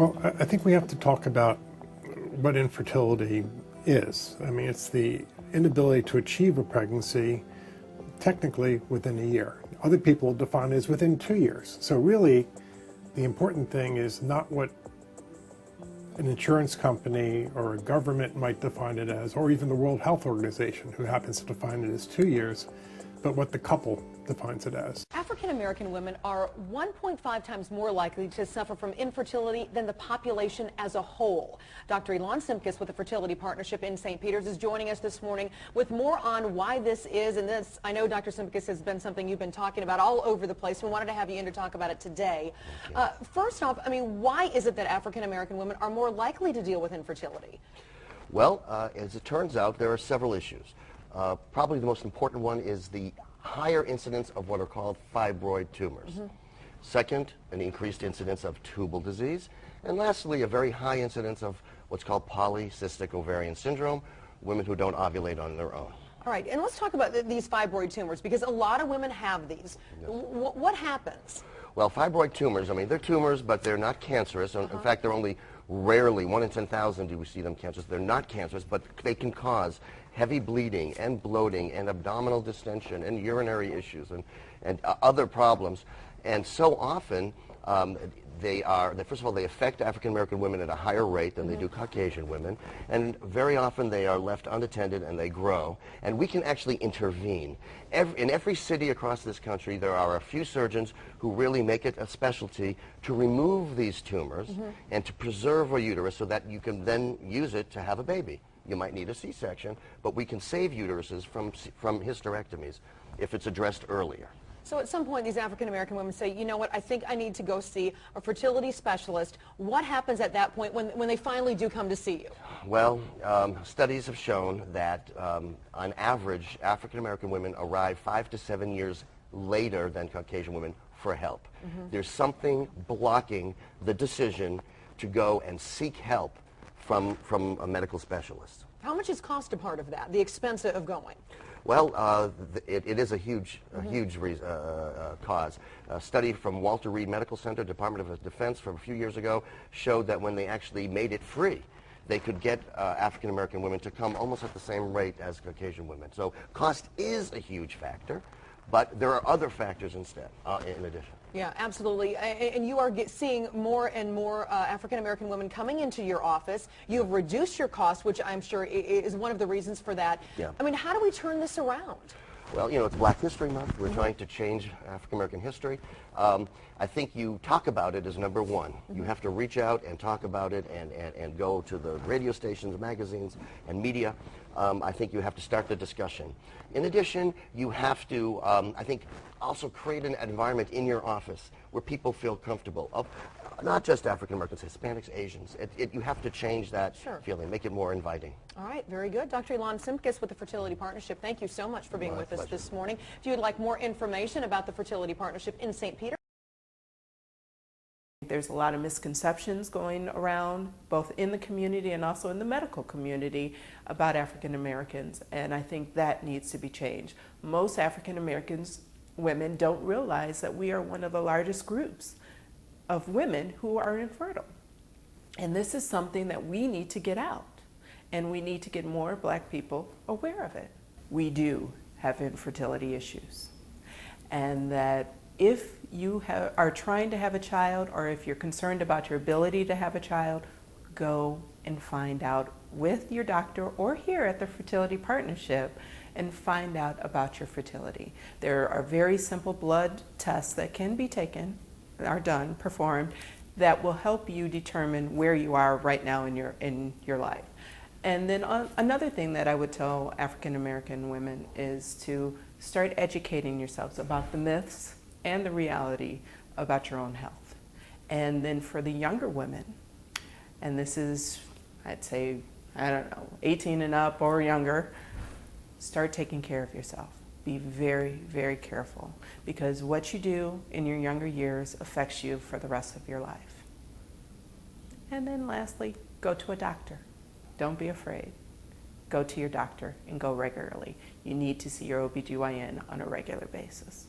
Well, I think we have to talk about what infertility is. I mean, it's the inability to achieve a pregnancy technically within a year. Other people define it as within 2 years. So really, the important thing is not what an insurance company or a government might define it as, or even the World Health Organization, who happens to define it as 2 years, but what the couple defines it as. African American women are 1.5 times more likely to suffer from infertility than the population as a whole. Dr. L.Anthony with the Fertility Partnership in St. Peters is joining us this morning with more on why this is. And this, I know, Dr. Simkus, has been something you've been talking about all over the place. We wanted to have you in to talk about it today. First off, I mean, why is it that African American women are more likely to deal with infertility? Well, as it turns out, there are several issues. Probably the most important one is the higher incidence of what are called fibroid tumors. Second, an increased incidence of tubal disease. And lastly, a very high incidence of what's called polycystic ovarian syndrome, women who don't ovulate on their own. All right, and let's talk about these fibroid tumors, because a lot of women have these. Yes. What happens? Well, fibroid tumors, I mean, they're tumors, but they're not cancerous. In fact, they're only rarely, 1 in 10,000 do we see them cancerous. They're not cancerous, but they can cause heavy bleeding and bloating and abdominal distension and urinary issues and other problems. And so often, first of all, they affect African American women at a higher rate than they do Caucasian women. And very often they are left unattended and they grow. And we can actually intervene. In every city across this country, there are a few surgeons who really make it a specialty to remove these tumors and to preserve a uterus so that you can then use it to have a baby. You might need a C-section, but we can save uteruses from hysterectomies if it's addressed earlier. So at some point, these African American women say, you know what, I think I need to go see a fertility specialist. What happens at that point when they finally do come to see you? Well, studies have shown that on average, African American women arrive 5 to 7 years later than Caucasian women for help. There's something blocking the decision to go and seek help from a medical specialist. How much is cost a part of that, the expense of going? Well, it is a huge cause. A study from Walter Reed Medical Center, Department of Defense, from a few years ago showed that when they actually made it free, they could get African American women to come almost at the same rate as Caucasian women. So cost is a huge factor, but there are other factors instead, in addition. Yeah, absolutely. And you are seeing more and more African American women coming into your office. You have reduced your costs, which I'm sure is one of the reasons for that. Yeah. I mean, how do we turn this around? Well, you know, it's Black History Month. We're trying to change African American history. I think you talk about it as number one. You have to reach out and talk about it and go to the radio stations, magazines, and media. I think you have to start the discussion. In addition, you have to, I think, also create an environment in your office where people feel comfortable. Not just African Americans, Hispanics, Asians. You have to change that feeling, make it more inviting. All right, very good. Dr. L.Anthony with the Fertility Partnership, thank you so much for being with us this morning. If you would like more information about the Fertility Partnership in St. Peter, there's a lot of misconceptions going around, both in the community and also in the medical community, about African Americans, and I think that needs to be changed. Most African Americans, women, don't realize that we are one of the largest groups of women who are infertile. And this is something that we need to get out, and we need to get more Black people aware of it. We do have infertility issues, and that if you are trying to have a child, or if you're concerned about your ability to have a child, go and find out with your doctor or here at the Fertility Partnership and find out about your fertility. There are very simple blood tests that can be taken, are done, performed, that will help you determine where you are right now in your life. And then another thing that I would tell African American women is to start educating yourselves about the myths and the reality about your own health. And then for the younger women, and this is, I'd say, I don't know, 18 and up or younger, start taking care of yourself. Be very, very careful, because what you do in your younger years affects you for the rest of your life. And then lastly, go to a doctor. Don't be afraid. Go to your doctor and go regularly. You need to see your OBGYN on a regular basis.